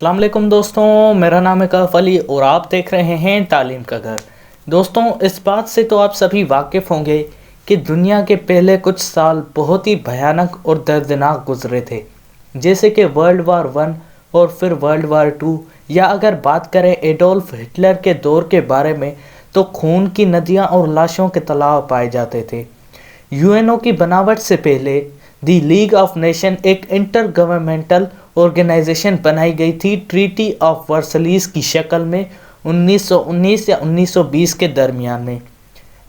السلام علیکم دوستوں، میرا نام ہے کیف علی اور آپ دیکھ رہے ہیں تعلیم کا گھر۔ دوستوں، اس بات سے تو آپ سبھی واقف ہوں گے کہ دنیا کے پہلے کچھ سال بہت ہی بھیانک اور دردناک گزرے تھے، جیسے کہ ورلڈ وار 1 اور پھر ورلڈ وار 2، یا اگر بات کریں ایڈولف ہٹلر کے دور کے بارے میں تو خون کی ندیاں اور لاشوں کے تالاب پائے جاتے تھے۔ یو این او کی بناوٹ سے پہلے دی لیگ آف نیشن ایک انٹر گورنمنٹل آرگنائزیشن بنائی گئی تھی ٹریٹی آف ورسلیز کی شکل میں 1919 یا 1920 کے درمیان میں،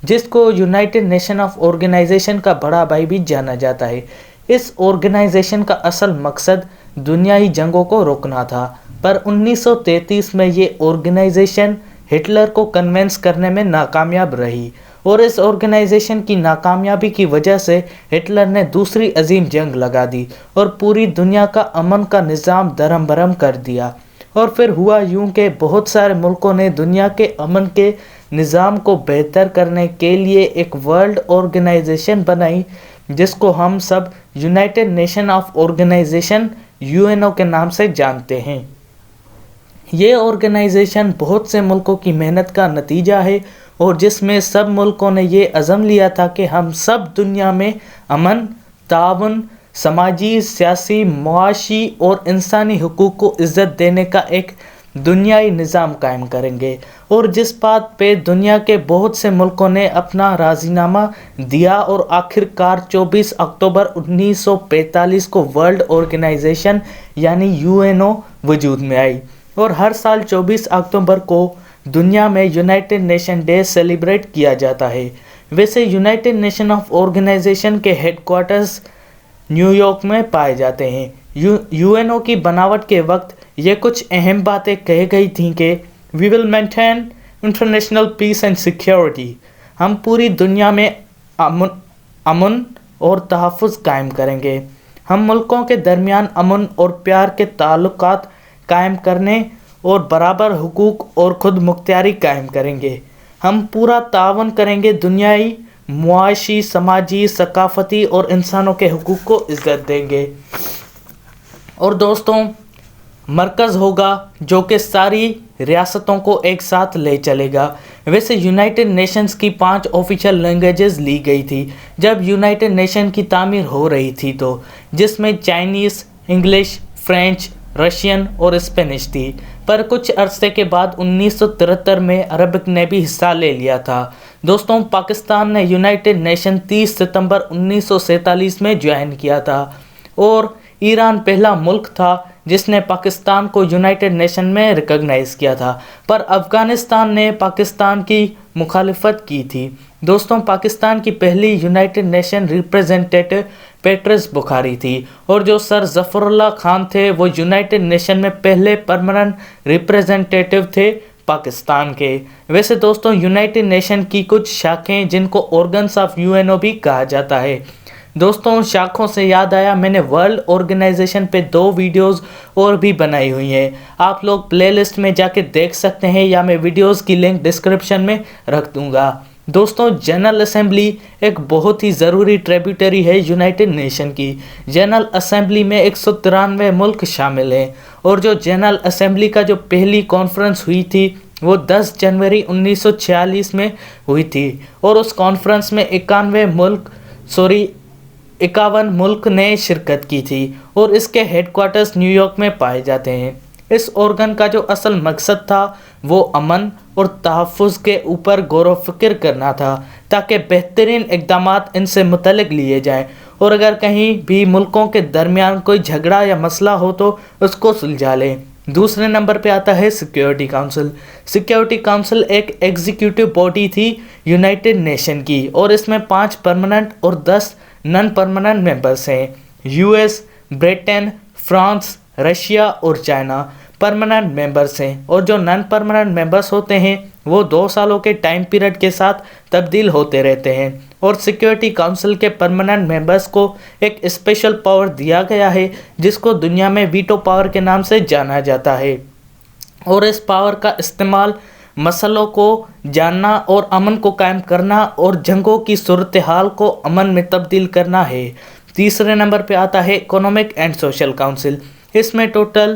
جس کو یونائٹڈ نیشن آف آرگنائزیشن کا بڑا بھائی بھی جانا جاتا ہے۔ اس آرگنائزیشن کا اصل مقصد دنیائی جنگوں کو روکنا تھا، پر 1933 میں یہ آرگنائزیشن ہٹلر کو کنونس کرنے میں ناکامیاب رہی، اور اس آرگنائزیشن کی ناکامیابی کی وجہ سے ہٹلر نے دوسری عظیم جنگ لگا دی اور پوری دنیا کا امن کا نظام درہم برہم کر دیا۔ اور پھر ہوا یوں کہ بہت سارے ملکوں نے دنیا کے امن کے نظام کو بہتر کرنے کے لیے ایک ورلڈ آرگنائزیشن بنائی، جس کو ہم سب United nation of organization you N او کے نام سے جانتے ہیں۔ یہ آرگنائزیشن بہت سے ملکوں کی محنت کا نتیجہ ہے، اور جس میں سب ملکوں نے یہ عزم لیا تھا کہ ہم سب دنیا میں امن، تعاون، سماجی، سیاسی، معاشی اور انسانی حقوق کو عزت دینے کا ایک دنیائی نظام قائم کریں گے، اور جس بات پہ دنیا کے بہت سے ملکوں نے اپنا راضینامہ دیا، اور آخر کار 24 اکتوبر 1945 کو ورلڈ آرگنائزیشن یعنی یو این او وجود میں آئی۔ اور ہر سال 24 اکتوبر کو دنیا میں یونائٹڈ نیشن ڈے سیلیبریٹ کیا جاتا ہے۔ ویسے یونائٹڈ نیشن آف آرگنائزیشن کے ہیڈ کوارٹرز نیو یارک میں پائے جاتے ہیں۔ یو این او کی بناوٹ کے وقت یہ کچھ اہم باتیں کہی گئی تھیں کہ وی will maintain international peace and security, ہم پوری دنیا میں امن اور تحفظ قائم کریں گے، ہم ملکوں کے درمیان امن اور پیار کے تعلقات قائم کرنے اور برابر حقوق اور خود مختاری قائم کریں گے، ہم پورا تعاون کریں گے، دنیائی، معاشی، سماجی، ثقافتی اور انسانوں کے حقوق کو عزت دیں گے۔ اور دوستوں، مرکز ہوگا جو کہ ساری ریاستوں کو ایک ساتھ لے چلے گا۔ ویسے یونائٹڈ نیشنز کی 5 آفیشیل لینگویجز لی گئی تھی جب یونائٹڈ نیشن کی تعمیر ہو رہی تھی، تو جس میں چائنیز، انگلش، فرینچ، رشین اور اسپینش تھی، پر کچھ عرصے کے بعد 1973 میں عربک نے بھی حصہ لے لیا تھا۔ دوستوں، پاکستان نے یونائٹڈ نیشن 30 ستمبر 1947 میں جوائن کیا تھا، اور ایران پہلا ملک تھا جس نے پاکستان کو یونائٹڈ نیشن میں ریکگنائز کیا تھا، پر افغانستان نے پاکستان کی مخالفت کی تھی۔ دوستوں، پاکستان کی پہلی یونائٹڈ نیشن ریپریزنٹیٹو پیٹرس بخاری تھی، اور جو سر ظفر اللہ خان تھے وہ یونائٹڈ نیشن میں پہلے پرماننٹ ریپریزنٹیٹو تھے پاکستان کے۔ ویسے دوستوں، یونائٹڈ نیشن کی کچھ شاخیں جن کو آرگنز آف یو این او بھی کہا جاتا ہے۔ دوستوں، شاخوں سے یاد آیا، میں نے ورلڈ آرگنائزیشن پہ 2 ویڈیوز اور بھی بنائی ہوئی ہیں، آپ لوگ پلے لسٹ میں جا کے دیکھ سکتے ہیں، یا میں ویڈیوز کی لنک ڈسکرپشن میں رکھ دوں گا۔ دوستوں، جنرل اسمبلی ایک بہت ہی ضروری ٹریبیوٹری ہے یونائٹڈ نیشن کی۔ جنرل اسمبلی میں 193 ملک شامل ہیں، اور جو جنرل اسمبلی کا جو پہلی کانفرنس ہوئی تھی وہ 10 جنوری 1946 میں ہوئی تھی، اور اس کانفرنس میں 51 ملک نے شرکت کی تھی، اور اس کے ہیڈ کوارٹرز نیو یارک میں پائے جاتے ہیں۔ اس آرگن کا جو اصل مقصد تھا وہ امن اور تحفظ کے اوپر غور و فکر کرنا تھا، تاکہ بہترین اقدامات ان سے متعلق لیے جائیں، اور اگر کہیں بھی ملکوں کے درمیان کوئی جھگڑا یا مسئلہ ہو تو اس کو سلجھا لیں۔ دوسرے نمبر پہ آتا ہے سیکیورٹی کونسل۔ سیکیورٹی کونسل ایک ایگزیکیوٹیو باڈی تھی یونائٹڈ نیشن کی، اور اس میں 5 پرماننٹ اور 10 نان پرماننٹ ممبرس ہیں۔ U S, Britain, France, Russia اور چائنا پرماننٹ ممبرس ہیں، اور جو نان پرماننٹ ممبرس ہوتے ہیں وہ 2 سالوں کے ٹائم پیریڈ کے ساتھ تبدیل ہوتے رہتے ہیں۔ اور سیکیورٹی کونسل کے پرماننٹ ممبرس کو ایک اسپیشل پاور دیا گیا ہے جس کو دنیا میں ویٹو پاور کے نام سے جانا جاتا ہے، اور اس پاور کا استعمال مسئلوں کو جاننا اور امن کو قائم کرنا اور جنگوں کی صورتحال کو امن میں تبدیل کرنا ہے۔ تیسرے نمبر پہ آتا ہے اکنامک اینڈ سوشل کونسل۔ اس میں ٹوٹل